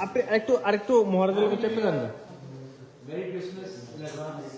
আপনি আরেকটু মহারাজের কাছে চেপে যান না। Merry Christmas in advance.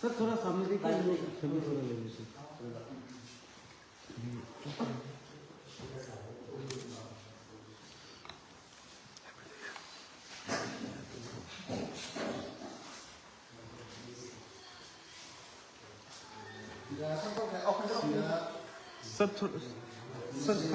Sir थोड़ा सामने देखिए, लोग छवि थोड़ा ले लीजिए। Sir sir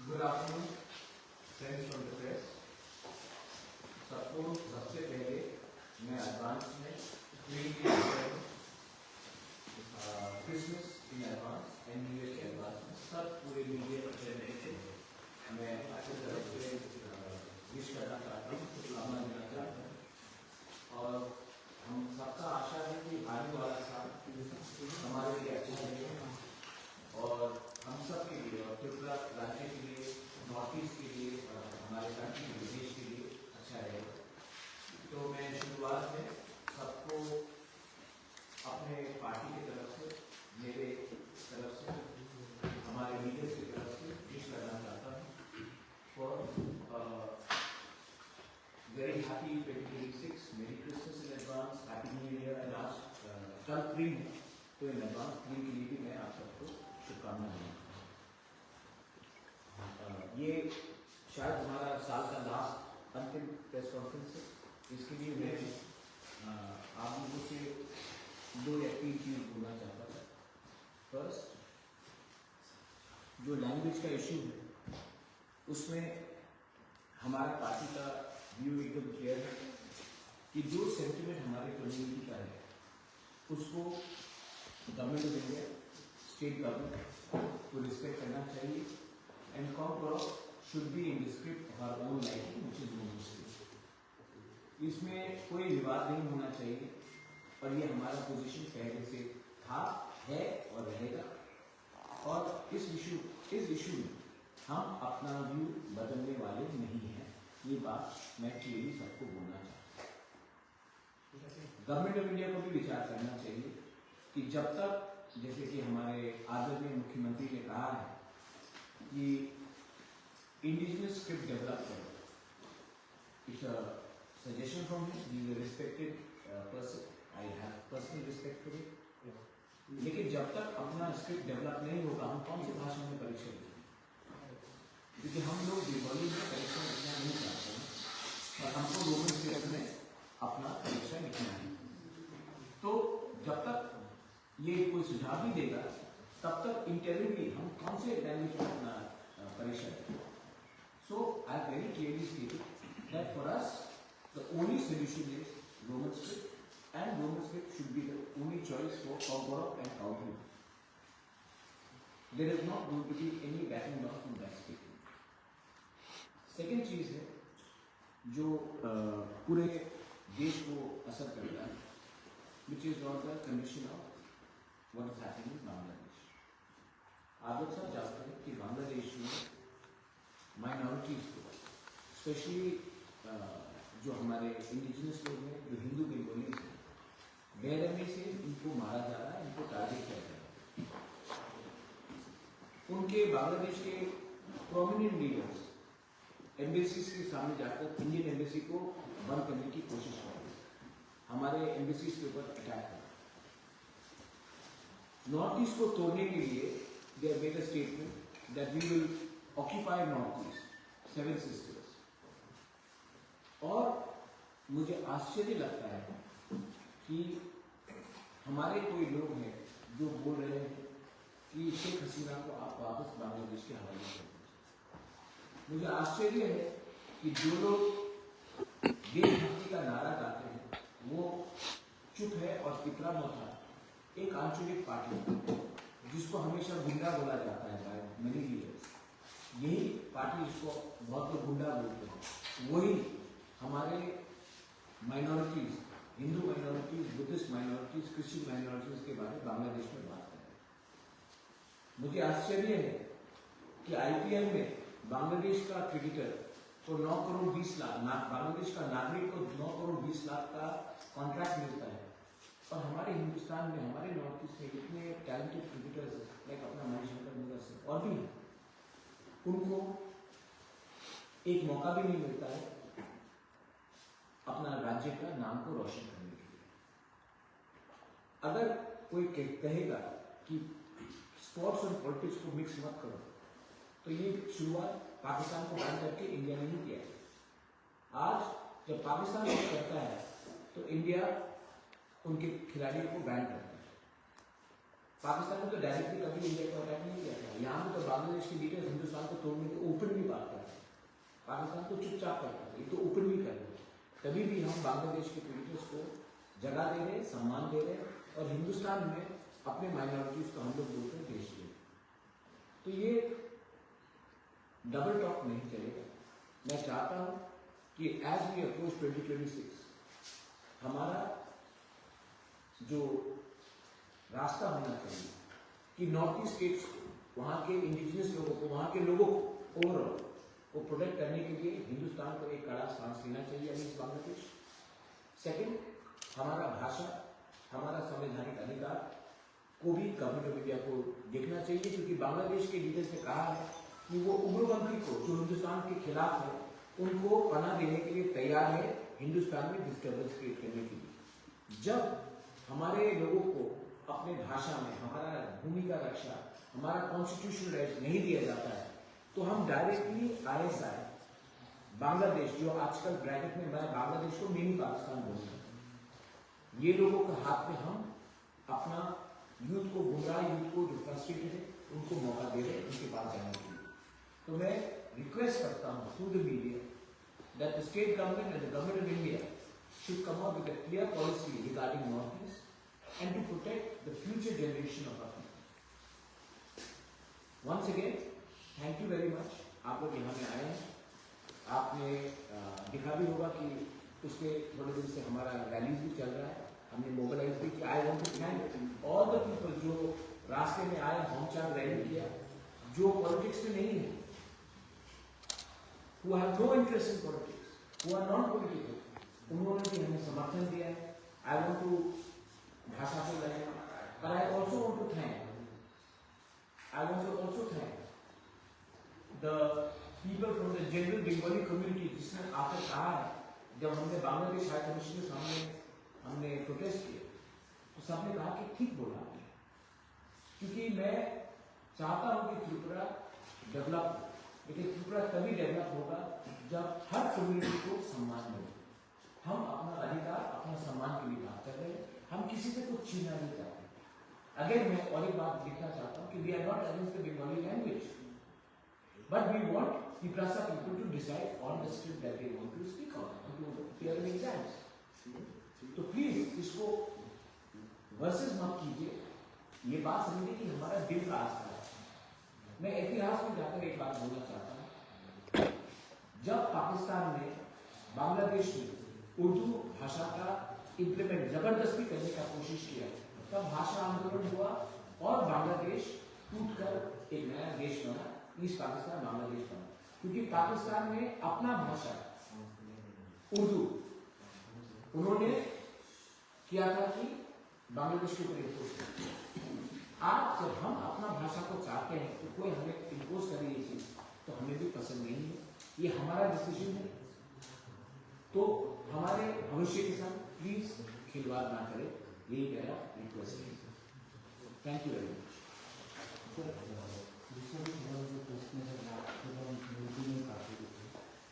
good afternoon friends from the press. सबको सबसे पहले मैं एडवांस में Christmas in advance and new year के एडवांस में सब पूरे मीडिया रिप्रेजेंटेटिव मैं आपकी तरफ से विश करना चाहता हूँ, शुभकामनाएं देना चाहता हूँ। और हम सबका आशा है कि आने वाला साल हमारे लिए अच्छा रहेगा और हम सब के लिए और त्रिपुरा राज्य के लिए, नॉर्थ ईस्ट के लिए और हमारे कंट्री के देश के लिए अच्छा रहेगा। तो मैं शुरुआत में सबको अपने पार्टी की तरफ से, मेरे तरफ से, हमारे लीडर्स की तरफ से विश करना चाहता हूँ फॉर वेरी हैप्पी 2026, मेरी Christmas in advance, happy new year last कल 3 है तो इन एडवांस 3 के लिए भी मैं आप सबको शुभकामनाएं देना। ये शायद हमारा साल का लास्ट अंतिम प्रेस कॉन्फ्रेंस है, इसके लिए मैं आप लोगों से 2 या 3 चीज बोलना चाहता था। फर्स्ट, जो लैंग्वेज का इश्यू है उसमें हमारा पार्टी का व्यू एकदम क्लियर है कि जो सेंटिमेंट हमारे कम्युनिटी का है उसको government of India, state government को रिस्पेक्ट करना चाहिए and compromise should be in the script of our own writing which is more Muslim. इसमें कोई विवाद नहीं होना चाहिए और ये हमारा पोजीशन पहले से था, है और रहेगा। और इस इशू में हम अपना व्यू बदलने वाले नहीं हैं, ये बात मैं क्लियरली सबको बोलना चाहता हूँ। गवर्नमेंट ऑफ इंडिया को भी विचार करना चाहिए कि जब तक, जैसे कि हमारे आदरणीय मुख्यमंत्री ने कहा है कि इंडिजिनस स्क्रिप्ट डेवलप करो, it's a suggestion from him, he is a respected person, I have personal respect for him. लेकिन जब तक अपना स्क्रिप्ट डेवलप नहीं होगा हम कौन सी भाषा में परीक्षा देंगे? क्योंकि हम लोग दिवाली में परीक्षा लिखना नहीं चाहते हैं और हमको रोमन स्क्रिप्ट में अपना परीक्षा लिखना है। तो जब तक ये कोई सुझाव नहीं देगा तब तक इंटरव्यू हम कौन से लैंग्वेज में अपना परीक्षा देंगे? So I very clearly stated that for us the only solution is Roman script and Roman script should be the only choice for Kogorov and Kaugri. There is not going to be any backing down from that statement. Second चीज है जो पूरे देश को असर करता है, which is not the condition of what is happening in Bangladesh. आप लोग सब जानते हैं कि बांग्लादेश में माइनॉरिटीज को, स्पेशली जो हमारे इंडिजिनस लोग हैं, जो हिंदू बंगाली हैं, बेरहमी से इनको मारा जा रहा है, इनको टारगेट किया जा रहा है। उनके बांग्लादेश के प्रोमिनेंट लीडर्स एम्बेसी के सामने जाकर इंडियन एम्बेसी को बंद करने की कोशिश कर रहे हैं, हमारे एम्बेसी के ऊपर अटैक कर रहे हैं। नॉर्थ ईस्ट को तोड़ने के लिए they have made a statement that we will occupy north east, 7 sisters. और मुझे आश्चर्य लगता है कि हमारे कोई लोग हैं जो बोल रहे हैं कि शेख हसीना को आप वापस बांग्लादेश के हवाले कर दीजिए। मुझे आश्चर्य है कि जो लोग देशभक्ति का नारा गाते हैं वो चुप है और पिपरा मोथा एक आंचलिक पार्टी जिसको हमेशा गुंडा बोला जाता है बाय मेनी लीडर्स, यही पार्टी जिसको बहुत लोग गुंडा बोलते हैं, वही हमारे minorities, Hindu minorities, Buddhist minorities, Christian minorities के बारे में बांग्लादेश में बात करें। मुझे आश्चर्य है कि आईपीएल में बांग्लादेश का क्रिकेटर को 9 करोड़ 20 लाख, बांग्लादेश का नागरिक को 9 करोड़ 20 लाख का कॉन्ट्रैक्ट मिलता है, और हमारे हिंदुस्तान में, हमारे नॉर्थ ईस्ट में इतने टैलेंटेड क्रिकेटर्स लाइक अपना मणिशंकर मुगर से और भी उनको एक मौका भी नहीं मिलता है अपना राज्य का नाम को रोशन करने के लिए। अगर कोई कहेगा कि स्पोर्ट्स और पॉलिटिक्स को मिक्स मत करो, तो ये शुरुआत पाकिस्तान को बैन करके इंडिया ने नहीं किया है। आज जब पाकिस्तान कुछ करता है तो इंडिया उनके खिलाड़ियों को बैन करता है। पाकिस्तान ने तो डायरेक्टली कभी इंडिया को अटैक नहीं किया था। यहाँ पे तो बांग्लादेश के लीडर्स हिंदुस्तान को तोड़ने के ओपन भी बात करते हैं, पाकिस्तान को चुपचाप करता है, ये तो ओपन भी कर रहे हैं। तभी भी हम बांग्लादेश के क्रिकेटर्स को जगह दे रहे, सम्मान दे रहे, और हिंदुस्तान में अपने माइनॉरिटीज को हम लोग बोलते हैं देश के। तो ये डबल टॉक नहीं चलेगा। मैं चाहता हूं कि एज वी अप्रोच 2026 हमारा जो रास्ता होना चाहिए कि नॉर्थ ईस्ट स्टेट्स को, वहाँ के इंडिजिनियस लोगों को, वहाँ के लोगों को ओवरऑल को प्रोटेक्ट करने के लिए हिंदुस्तान को एक कड़ा स्टांस लेना चाहिए अगेंस्ट बांग्लादेश। सेकंड, हमारा भाषा, हमारा संवैधानिक अधिकार को भी गवर्नमेंट ऑफ इंडिया को देखना चाहिए, क्योंकि बांग्लादेश के लीडर्स ने कहा है कि वो उग्रपंथी को जो हिंदुस्तान के खिलाफ है उनको पनाह देने के लिए तैयार है हिंदुस्तान में डिस्टर्बेंस क्रिएट करने के लिए। जब हमारे लोगों को अपने भाषा में हमारा भूमि का रक्षा, हमारा कॉन्स्टिट्यूशनल राइट नहीं दिया जाता है, तो हम डायरेक्टली आईएसआई बांग्लादेश, जो आजकल ब्रैकेट में मैं बांग्लादेश को मिनी पाकिस्तान बोल रहा हूं, ये लोगों के हाथ में हम अपना यूथ को, गुमराह यूथ को जो फ्रस्ट्रेटेड है उनको मौका दे रहे हैं उनके पास जाने के लिए। तो मैं रिक्वेस्ट करता हूं through the media that the state government and the government of India should come up with a clear policy regarding Northeast and to protect the future generation of our people. Once again, thank you very much. आप लोग यहाँ में आए हैं, आपने दिखा भी होगा कि पिछले थोड़े दिन से हमारा रैलीज भी चल रहा है, हमने मोबिलाइज भी किया। I want to thank all the people जो रास्ते में आए, हम चार रैली किया, जो पॉलिटिक्स में नहीं है, who have no interest in politics, who are non political, उन्होंने भी हमें समर्थन दिया है। आई वॉन्ट टू भाषा को लगे, but I also want to thank the people from the general Bengali community, जिसने आकर कहा है, जब हमने बांग्लादेश हाई कमिश्नर के सामने हमने प्रोटेस्ट किया तो सबने कहा कि ठीक बोला, क्योंकि मैं चाहता हूं कि त्रिपुरा डेवलप, लेकिन त्रिपुरा तभी डेवलप होगा जब हर कम्युनिटी को सम्मान मिले। हम अपना अधिकार, अपना सम्मान के लिए बात कर रहे हैं, हम किसी से कुछ छीनना नहीं चाहते। अगेन मैं और एक बात लिखना चाहता हूँ कि we are not against the Bengali language, but we want Tripura people to decide on the script that they want to speak on to appear in exams. तो प्लीज इसको वर्सेस मत कीजिए, ये बात समझिए कि हमारा दिल का आस्था है। मैं इतिहास में जाकर एक बात बोलना चाहता हूँ, जब पाकिस्तान ने बांग्लादेश में उर्दू भाषा का इंप्लीमेंट जबरदस्ती करने का कोशिश किया, तब भाषा आंदोलन हुआ और बांग्लादेश टूटकर एक नया देश बना, ईस्ट पाकिस्तान बांग्लादेश बना, क्योंकि पाकिस्तान में अपना भाषा उर्दू उन्होंने किया था कि बांग्लादेश के ऊपर इम्पोज किया। आज जब हम अपना भाषा को चाहते हैं तो कोई हमें इम्पोज करे ये चीज, तो हमें भी पसंद नहीं है, ये हमारा डिसीजन है। तो हमारे भविष्य के साथ प्लीज खिलवाड़ ना करें, यही मेरा रिक्वेस्ट है। Thank you very much.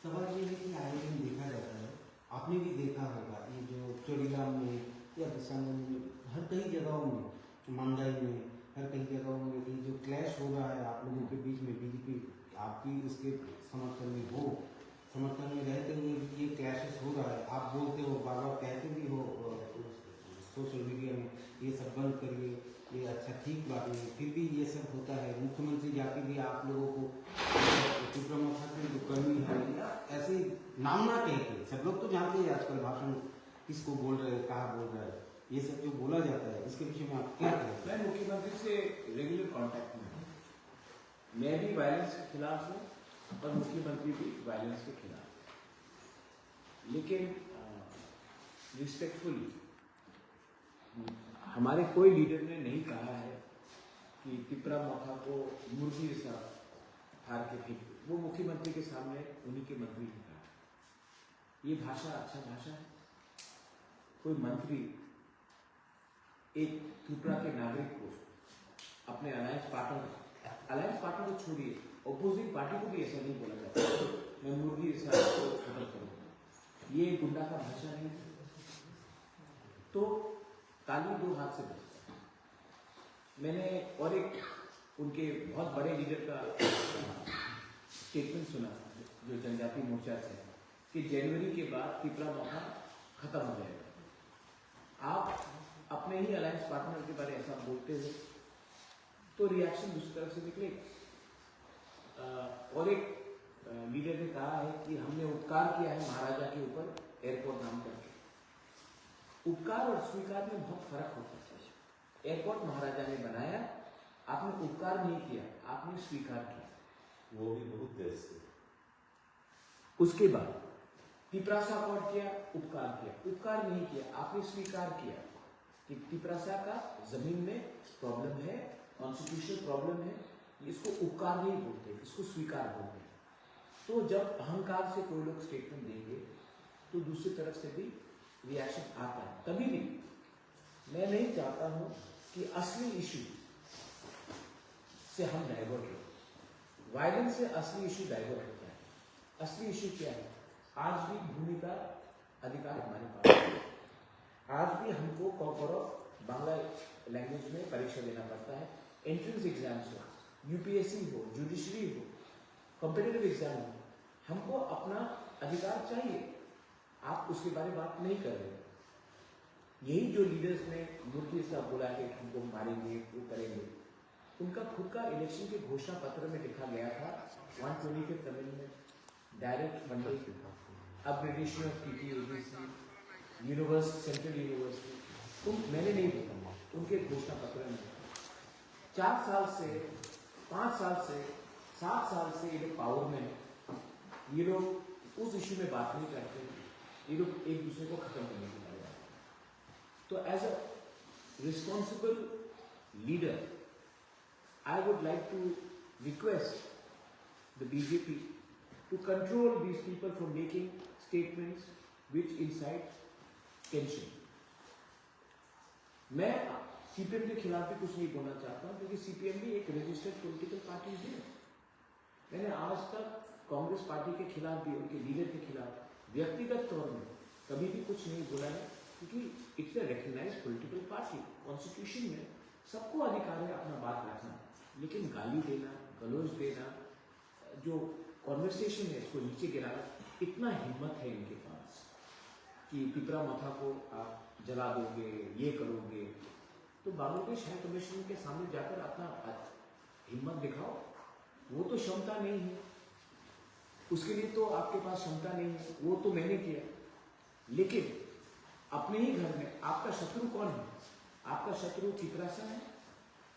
सवाल ये है कि आए दिन देखा जाता है, आपने भी देखा होगा, ये जो चोरीगाम में या दिशांग में, हर कई जगहों में, मंडाई में, हर कई जगहों में ये जो आप भी उसके समर्थन में हो, समर्थन में रहते हुए भी ये क्लैशेस हो रहा है। आप बोलते हो, बार बार कहते भी हो सोशल मीडिया में ये सब बंद करिए, ये अच्छा ठीक बात नहीं है, फिर भी ये सब होता है। मुख्यमंत्री जाके भी आप लोगों को त्रिपुरा मोर्चा के जो कर्मी है या ऐसे नाम ना कहते, सब लोग तो जानते हैं आजकल भाषण किसको बोल रहे हैं, कहाँ बोल रहे हैं, ये सब जो बोला जाता है इसके विषय में आप क्या कहें? मैं मुख्यमंत्री से रेगुलर कांटेक्ट में हूँ। मैं भी वायलेंस के खिलाफ हूँ और मुख्यमंत्री भी वायलेंस के खिलाफ है। लेकिन रिस्पेक्टफुली हमारे कोई लीडर ने नहीं कहा है कि तिपरा मोथा को मुर्गी जैसा फाड़ के फेंक दो। वो मुख्यमंत्री के सामने उन्हीं के मंत्री ने कहा। ये भाषा अच्छा भाषा है? कोई मंत्री एक त्रिपुरा के नागरिक को अपने अलायंस पार्टनर को छोड़िए, ऑपोजिट पार्टी को भी ऐसा नहीं बोला जाता मैं मुर्गी ऐसा खत्म करूंगा। ये गुंडा का भाषा नहीं है। तो ताली दो हाथ से बजता है। मैंने और एक उनके बहुत बड़े लीडर का स्टेटमेंट सुना था जो जनजाति मोर्चा से, कि जनवरी के बाद तिपरा मोथा खत्म हो जाएगा। आप अपने ही अलायंस पार्टनर के बारे में ऐसा बोलते हो तो रिएक्शन दूसरी तरफ से निकलेगा। और एक लीडर ने कहा है कि हमने उपकार किया है महाराजा के ऊपर एयरपोर्ट नाम करके। उपकार और स्वीकार में बहुत फर्क होता है। एयरपोर्ट महाराजा ने बनाया, आपने उपकार नहीं किया, आपने स्वीकार किया। वो भी बहुत देर से। उसके बाद तिपरासा अकॉर्ड किया, उपकार किया। उपकार नहीं किया, आपने स्वीकार किया कि तिपरासा का जमीन में प्रॉब्लम है, कॉन्स्टिट्यूशनल प्रॉब्लम है। इसको उपकार नहीं बोलते, इसको स्वीकार बोलते हैं। तो जब अहंकार से कोई लोग स्टेटमेंट देंगे तो दूसरी तरफ से भी रिएक्शन आता है। तभी भी मैं नहीं चाहता हूं कि असली इशू से हम डाइवर्ट हो। वायलेंस से असली इशू डाइवर्ट होता है। असली इशू क्या है? आज भी भूमि का अधिकार हमारे पास है। आज भी हमको कॉर्पोरेट बांग्ला लैंग्वेज में परीक्षा देना पड़ता है। एंट्रेंस एग्जाम्स हो, यूपीएससी हो, जुडिशरी हो, कॉम्पिटिटिव एग्जाम हो, हमको अपना अधिकार चाहिए। आप उसके बारे में बात नहीं कर रहे। यही जो लीडर्स ने मुर्गी साहब बोला कि हमको मारेंगे, वो करेंगे, उनका खुद का इलेक्शन के घोषणा पत्र में लिखा गया था 125th amendment, direct funding, upgradation of टीटीओबीसी, यूनिवर्सिटी, सेंट्रल यूनिवर्सिटी। मैंने नहीं बोला, उनके घोषणा पत्र में 4 साल से 5 साल से 7 साल से ये लोग पावर में है। ये लोग उस इश्यू में बात नहीं करते, ये लोग एक दूसरे को खत्म करने की बात करते। तो as a responsible leader I would like to request the BJP to control these people from making statements which incite tension. मैं सीपीएम के खिलाफ भी कुछ नहीं बोलना चाहता हूं, क्योंकि सीपीएम भी एक रजिस्टर्ड पॉलिटिकल पार्टी है। मैंने आज तक कांग्रेस पार्टी के खिलाफ भी, उनके लीडर के खिलाफ व्यक्तिगत तौर में कभी भी कुछ नहीं बोला है, क्योंकि it's a recognised political party. Constitution में सबको अधिकार है अपना बात रखना, लेकिन गाली देना, गलौज देना, जो कॉन्वर्सेशन है इसको नीचे गिराना, इतना हिम्मत है इनके पास कि तिपरा मोथा को आप जला दोगे, ये करोगे। तो बांग्लादेश हाई कमीशन के सामने जाकर अपना हिम्मत दिखाओ। वो तो क्षमता नहीं है, उसके लिए तो आपके पास क्षमता नहीं है, वो तो मैंने किया। लेकिन अपने ही घर में आपका शत्रु कौन है? आपका शत्रु तिपरासा है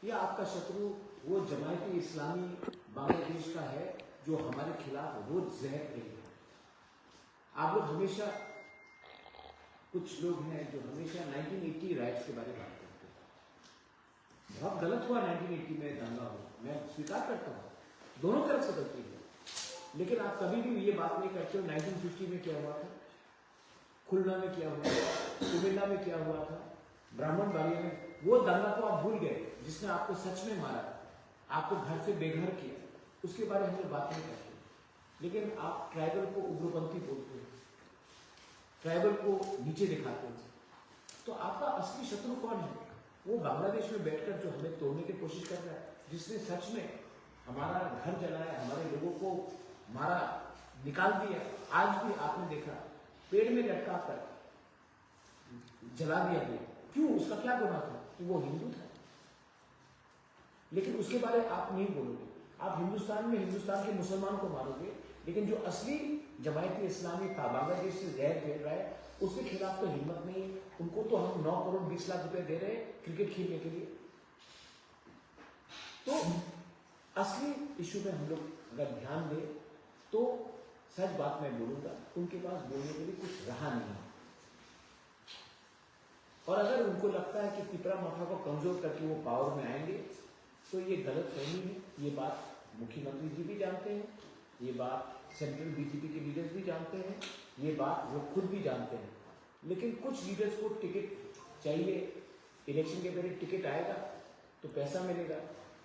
या आपका शत्रु वो जमायती इस्लामी बांग्लादेश का है जो हमारे खिलाफ रोज जहर फैलाता है? आप लोग हमेशा, कुछ लोग हैं जो हमेशा 1980 राइट्स के बारे में बात करते हैं। बहुत गलत हुआ 1980 में दंगा हुआ, मैं स्वीकार करता हूँ, दोनों तरफ से गलती है। लेकिन आप कभी भी ये बात नहीं करते हो 1950 में क्या हुआ था, खुलना में क्या हुआ था, कुमिल्ला में क्या हुआ था, ब्राह्मण बाड़िया में। वो दंगा को आप भूल गए जिसने आपको सच में मारा, आपको घर से बेघर किया, उसके बारे में हम लोग बात नहीं करते। लेकिन आप ट्राइबल को उग्रपंथी बोलते हो, ट्राइबल को नीचे दिखाते हो। तो आपका असली शत्रु कौन है? वो बांग्लादेश में बैठकर जो हमें तोड़ने की कोशिश कर रहा है, जिसने सच में हमारा घर जलाया, हमारे लोगों को मारा, निकाल दिया। आज भी आपने देखा पेड़ में लटका कर जला दिया गया। क्यों? उसका क्या गुनाह था? कि वो हिंदू था। लेकिन उसके बारे आप नहीं बोलोगे। आप हिंदुस्तान में हिंदुस्तान के मुसलमान को मारोगे, लेकिन जो असली जमायती इस्लामी था, बांग्लादेश से जहर फैल रहा है, उसके खिलाफ तो हिम्मत नहीं है। उनको तो हम 9 करोड़ 20 लाख रुपए दे रहे हैं क्रिकेट खेलने के लिए। तो असली इशू में हम लोग अगर ध्यान दें तो सच बात मैं बोलूंगा, उनके पास बोलने के लिए कुछ रहा नहीं है। और अगर उनको लगता है कि तिपरा मफा को कमजोर करके वो पावर में आएंगे तो ये गलत फहमी है। ये बात मुख्यमंत्री जी भी जानते हैं, ये बात सेंट्रल बीजेपी के लीडर्स भी जानते हैं, ये बात वो खुद भी जानते हैं। लेकिन कुछ लीडर्स को टिकट चाहिए, इलेक्शन के पहले टिकट आएगा तो पैसा मिलेगा,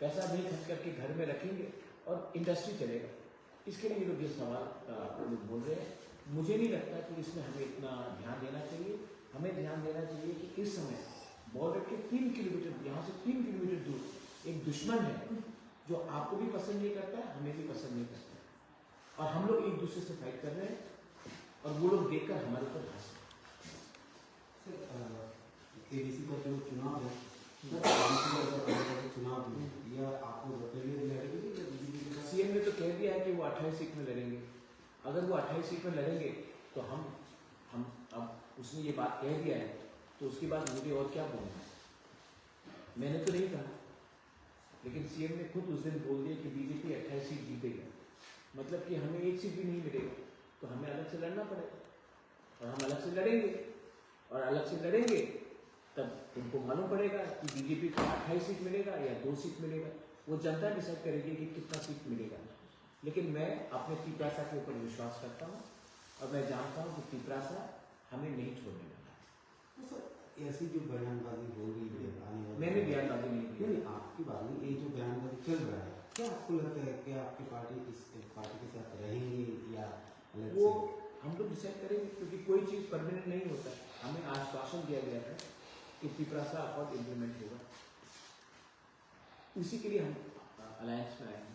पैसा नहीं खर्च करके घर में रखेंगे और इंडस्ट्री चलेगा। इसके लिए लोग ये सवाल लोग बोल रहे हैं। मुझे नहीं लगता कि इसमें हमें इतना ध्यान देना चाहिए। हमें ध्यान देना चाहिए कि इस समय बॉर्डर के 3 किलोमीटर, यहाँ से 3 किलोमीटर दूर एक दुश्मन है जो आपको भी पसंद नहीं करता है, हमें भी पसंद नहीं करता है। और हम लोग एक दूसरे से फाइट कर रहे हैं और वो लोग देखकर हमारे ऊपर हंस रहे हैं। केबीसी का जो चुनाव है, चुनाव यह आपको बताइए लड़ेगी। सीएम ने तो कह दिया है कि वो 28 सीट में लड़ेंगे। अगर वो 28 सीट में लड़ेंगे तो हम अब उसने ये बात कह दिया है तो उसके बाद मुझे और क्या बोलना है? मैंने तो नहीं कहा, लेकिन सीएम ने खुद उस दिन बोल दिया कि बीजेपी 28 सीट जीतेगा। मतलब कि हमें एक सीट भी नहीं मिलेगा तो हमें अलग से लड़ना पड़ेगा और हम अलग से लड़ेंगे। और अलग से लड़ेंगे तब उनको मालूम पड़ेगा कि बीजेपी को 28 सीट मिलेगा या 2 सीट मिलेगा। वो जनता डिसाइड करेगी कि कितना सीट मिलेगा। लेकिन मैं अपने तिपरासा के ऊपर विश्वास करता हूँ और मैं जानता हूँ कि तिपरासा हमें नहीं छोड़ने वाला। ऐसी जो बयानबाजी हो रही है आने वाले, मैंने बयानबाजी नहीं की। नहीं, आपकी बात नहीं, ये जो बयानबाजी चल रहा है, क्या आपको लगता है कि आपकी पार्टी इस पार्टी के साथ रहेंगे या अलग वो से? हम लोग डिसाइड करेंगे, क्योंकि कोई चीज़ परमानेंट नहीं होता। हमें आश्वासन दिया गया था कि तिपरासा अकॉर्ड इम्प्लीमेंट होगा, उसी के लिए हम अलायंस में आए हैं।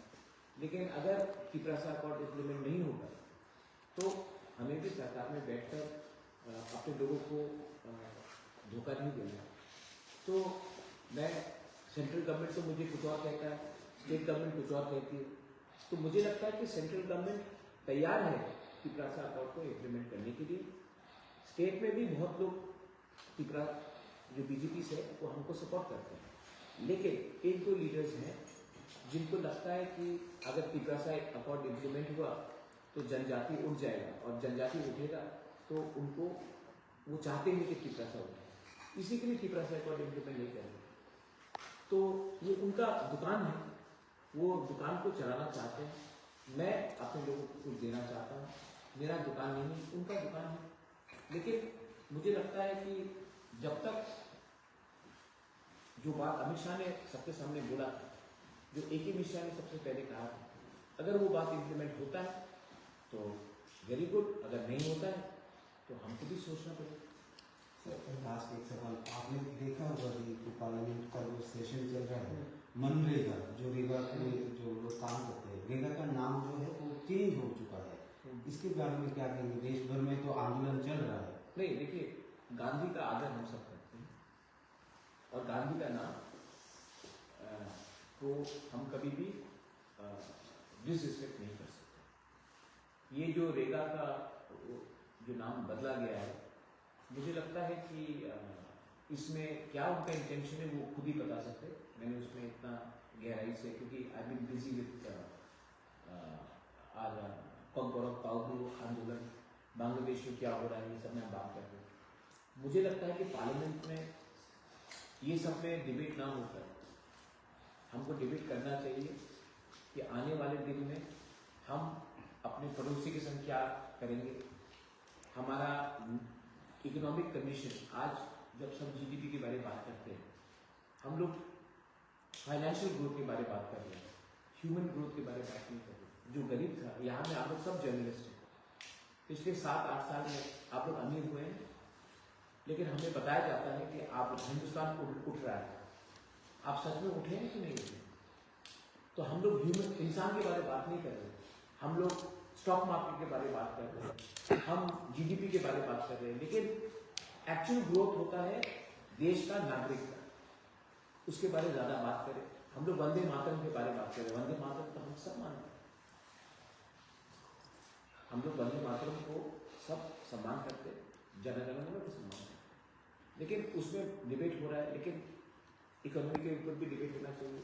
लेकिन अगर तिपरासा अकॉर्ड इम्प्लीमेंट नहीं होगा तो हमें भी सरकार में बैठकर अपने लोगों को धोखा नहीं देना। तो मैं, सेंट्रल गवर्नमेंट तो मुझे कुछ और कहता है, स्टेट गवर्नमेंट कुछ और कहती है। तो मुझे लगता है कि सेंट्रल गवर्नमेंट तैयार है तिपरासा अकॉर्ड को इम्प्लीमेंट करने के लिए। स्टेट में भी बहुत लोग तिपरा जो बीजेपी से वो हमको सपोर्ट करते हैं। लेकिन 1-2 लीडर्स हैं जिनको लगता है कि अगर तिपरासा अकॉर्ड इम्प्लीमेंट हुआ तो जनजाति उठ जाएगा, और जनजाति उठेगा तो उनको, वो चाहते नहीं कि तिपरासा उठे, इसी के लिए तिपरासा अकॉर्ड इम्प्लीमेंट नहीं करेंगे। तो ये उनका दुकान है, वो दुकान को चलाना चाहते हैं। मैं अपने लोगों को कुछ देना चाहता हूँ, मेरा दुकान नहीं, उनका दुकान है। लेकिन मुझे लगता है कि जब तक जो बात अमित शाह ने सबके सामने बोला था, जो AK मिश्रा ने सबसे पहले कहा था, अगर वो बात इम्प्लीमेंट होता है तो वेरी गुड, अगर नहीं होता है तो हमको भी सोचना पड़ेगा। सर लास्ट एक सवाल, आपने देखा होगा कि तो पार्लियामेंट का जो सेशन चल रहा है, मनरेगा, जो रेगा में जो लोग काम करते हैं, रेगा का नाम जो है वो चेंज हो चुका है। इसके बारे में क्या कहेंगे? देश भर में तो आंदोलन चल रहा है। नहीं, देखिए, गांधी का आदर हम सब करते हैं और गांधी का नाम को हम कभी भी डिसरिस्पेक्ट नहीं कर सकते। ये जो रेगा का जो नाम बदला गया है, मुझे लगता है कि इसमें क्या उनका इंटेंशन है वो खुद ही बता सकते। मैंने उसमें इतना गहराई से, क्योंकि आई बीन बिजी विद आज काउगो आंदोलन, बांग्लादेश में क्या हो रहा है, ये सब में हम बात कर रहे हैं। मुझे लगता है कि पार्लियामेंट में ये सब में डिबेट ना होकर हमको डिबेट करना चाहिए कि आने वाले दिन में हम अपने पड़ोसी के संग क्या करेंगे। हमारा इकोनॉमिक कंडीशन, आज जब सब GDP के बारे में बात करते हैं, हम लोग फाइनेंशियल ग्रोथ के बारे में बात कर रहे हैं, ह्यूमन ग्रोथ के बारे में बात नहीं कर रहे। जो गरीब था, यहाँ में आप लोग सब जर्नलिस्ट हैं, पिछले 7-8 साल में आप लोग अमीर हुए हैं, लेकिन हमें बताया जाता है कि आप हिंदुस्तान उठ रहा है। आप सच में उठे हैं कि नहीं उठे? तो हम लोग ह्यूमन इंसान के बारे में बात नहीं कर रहे, हम लोग स्टॉक मार्केट के बारे में बात कर रहे हैं, हम जीडीपी के बारे में बात कर रहे हैं, लेकिन एक्चुअल ग्रोथ होता है देश का, नागरिक का, उसके बारे में ज्यादा बात करें। हम लोग वंदे मातरम के बारे में बात करें, वंदे मातरम तो हम सब मानते हैं, हम लोग वंदे मातरम को सब सम्मान करते हैं, जनगण मन को सम्मान करते हैं, लेकिन उसमें डिबेट हो रहा है। लेकिन इकोनॉमी के ऊपर भी डिबेट होना चाहिए,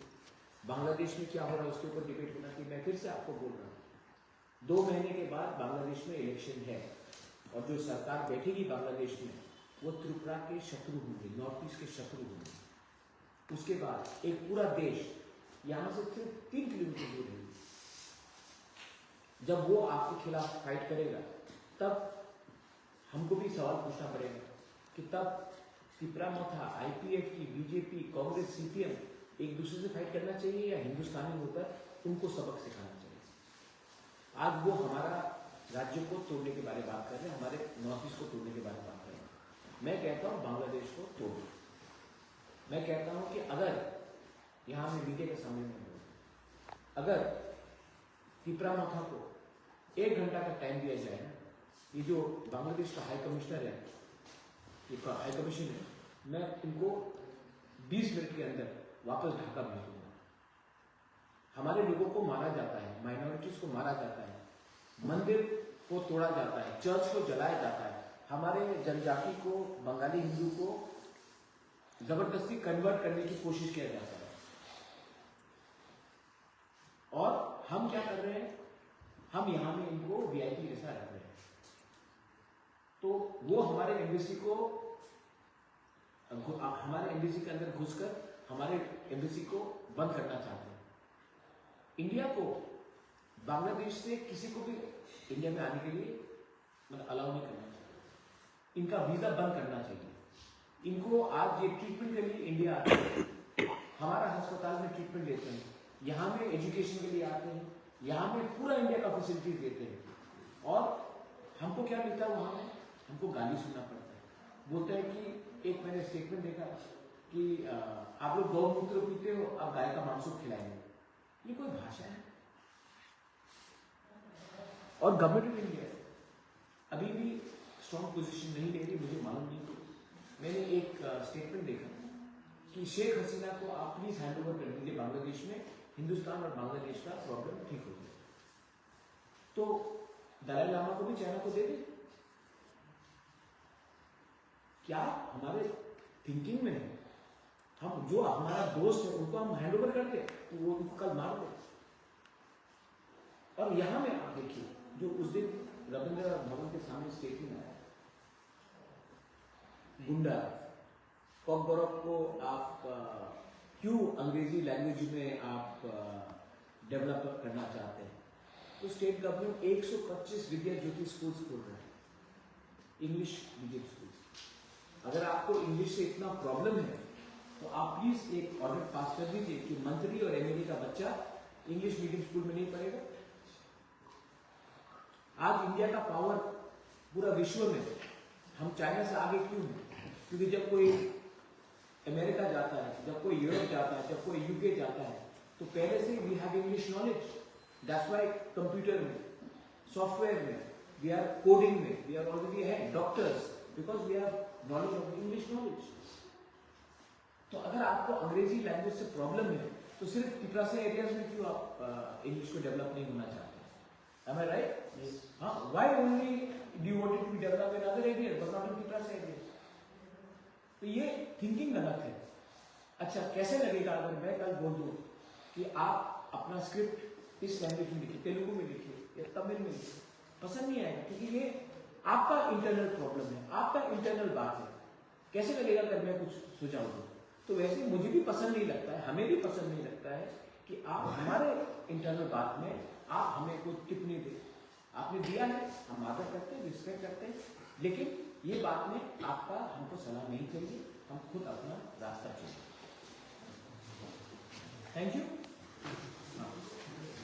बांग्लादेश में क्या हो रहा है उसके ऊपर डिबेट होना चाहिए। मैं फिर से आपको बोल रहा हूँ 2 महीने के बाद बांग्लादेश में इलेक्शन है, और जो सरकार बैठेगी बांग्लादेश में वो त्रिपुरा के शत्रु होंगे, नॉर्थ ईस्ट के शत्रु होंगे। उसके बाद एक पूरा देश यहाँ से सिर्फ 3 किलोमीटर दूर है, जब वो आपके खिलाफ फाइट करेगा तब हमको भी सवाल पूछना पड़ेगा कि तब त्रिपुरा मथा, आईपीएफटी, बीजेपी, कांग्रेस, सीपीएम एक दूसरे से फाइट करना चाहिए या हिंदुस्तानी होकर उनको सबक सिखाना चाहिए। आज वो हमारा राज्य को तोड़ने के बारे में बात कर रहे हैं, हमारे नॉर्थ ईस्ट को तोड़ने के बारे में बात कर रहे हैं। मैं कहता हूँ बांग्लादेश को तोड़ो। मैं कहता हूँ कि अगर यहाँ में मीडिया के सामने में अगर त्रिपुरा मथा को 1 घंटा का टाइम दिया जाए ना, ये जो बांग्लादेश का हाई कमिश्नर है, ये हाई कमीशन है, मैं इनको 20 मिनट के अंदर वापस ढाका भेज दूंगा। हमारे लोगों को मारा जाता है, माइनॉरिटीज को मारा जाता है, मंदिर को तोड़ा जाता है, चर्च को जलाया जाता है, हमारे जनजाति को, बंगाली हिंदू को जबरदस्ती कन्वर्ट करने की कोशिश किया जाता है। और हम क्या कर रहे हैं, हम यहां में इनको वीआईपी जैसा रख रहे हैं। तो वो हमारे एम्बेसी को, हमारे एम्बेसी के अंदर घुसकर हमारे एम्बेसी को बंद करना चाहते हैं। इंडिया को बांग्लादेश से किसी को भी इंडिया में आने के लिए मतलब अलाउ नहीं करना चाहिए, इनका वीजा बंद करना चाहिए। इनको आज ये ट्रीटमेंट के लिए इंडिया आते हैं, हमारा अस्पताल में ट्रीटमेंट लेते हैं, यहाँ में एजुकेशन के लिए आते हैं, यहाँ में पूरा इंडिया का फैसिलिटीज देते हैं, और हमको क्या मिलता है वहाँ में, हमको गाली सुनना पड़ता है। बोलते हैं कि एक मैंने स्टेटमेंट देखा कि आप लोग गौमूत्र पीते हो, आप गाय का मांस खिलाएंगे। ये कोई भाषा है? और गवर्नमेंट ऑफ इंडिया अभी भी स्ट्रॉन्ग पोजीशन नहीं ले रही, मुझे मालूम नहीं। मैंने एक स्टेटमेंट देखा कि शेख हसीना को आप प्लीज हैंड ओवर कर दीजिए बांग्लादेश में, हिंदुस्तान और बांग्लादेश का प्रॉब्लम ठीक हो जाए। तो दलाई लामा को भी चाइना को दे दे, क्या हमारे थिंकिंग में है? हम जो हमारा दोस्त है उनको हम हैंड ओवर करते, तो वो उनको कल मार दे। और यहां में आप देखिए, जो उस दिन रविंद्र भवन के सामने स्टेटमेंट आया, गुंडा कॉकबरॉक को आप क्यों अंग्रेजी लैंग्वेज में आप डेवलप करना चाहते हैं? तो स्टेट गवर्नमेंट 125 विद्या ज्योति स्कूल्स खोल रहे हैं, इंग्लिश मीडियम स्कूल्स। अगर आपको इंग्लिश से इतना प्रॉब्लम है तो आप प्लीज एक ऑर्डर पास कर दीजिए कि मंत्री और एमएलए का बच्चा इंग्लिश मीडियम स्कूल में नहीं पढ़ेगा। आज इंडिया का पावर पूरा विश्व में, हम चाइना से आगे क्यों हैं? क्योंकि जब कोई अमेरिका जाता है, जब कोई यूरोप जाता है, जब कोई यूके जाता है, तो पहले से we have English knowledge. That's why computer में, सॉफ्टवेयर में, वी आर कोडिंग में, वी आर ऑलरेडी है doctors, because we have knowledge of English knowledge. तो अगर आपको अंग्रेजी लैंग्वेज से प्रॉब्लम है तो सिर्फ त्रिपुरा से एरियाज में क्यों आप इंग्लिश को डेवलप नहीं होना चाहते? Am I right? Yes. Why only do you want it to be developed in other areas but not in Tripuras areas? तो ये थिंकिंग गलत है। अच्छा, कैसे लगेगा अगर मैं कल बोल दूं कि आप अपना स्क्रिप्ट इस लैंग्वेज में लिखिए, तेलुगु में लिखिए या तमिल में लिखिए? पसंद नहीं आएगा, क्योंकि ये आपका इंटरनल प्रॉब्लम है, आपका इंटरनल बात है। कैसे लगेगा अगर मैं कुछ सुझाव दूं? तो वैसे मुझे भी पसंद नहीं लगता है, हमें भी पसंद नहीं लगता है कि आप हमारे इंटरनल बात में आप हमें कोई टिप्पणी दे। आपने दिया है, हम आदर करते हैं, रिस्पेक्ट करते हैं, लेकिन ये बात में आपका हमको सलाह नहीं चाहिए, हम खुद अपना रास्ता चुनें। Thank you.